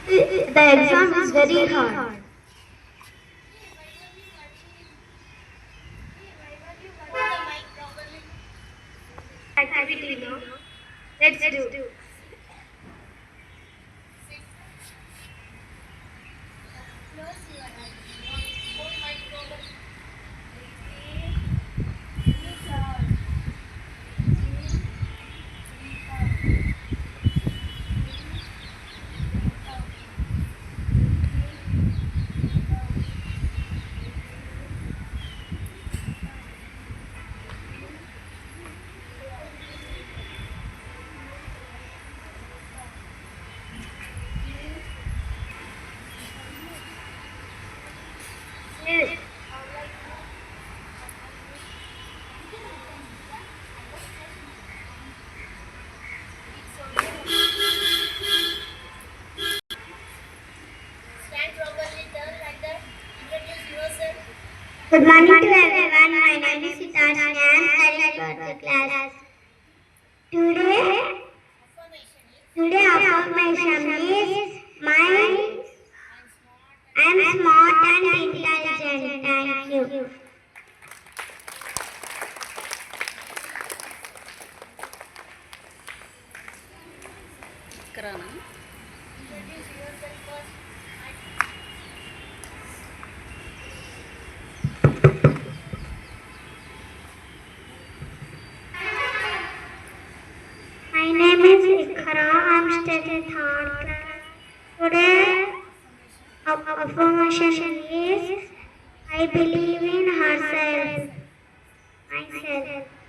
The exam is very hard. Activity, no? Let's do. Yes. Stand properly, turn like that. Introduce yourself. Good morning to everyone. My name is Hitashi. I am studying for the class. Today, Affirmation is today affirmation is my I am I am smart smart and intelligent. Thank you. and introduce yourself first. My name is Ikra. I am studying third class. Today, our affirmation is I believe in herself. Myself.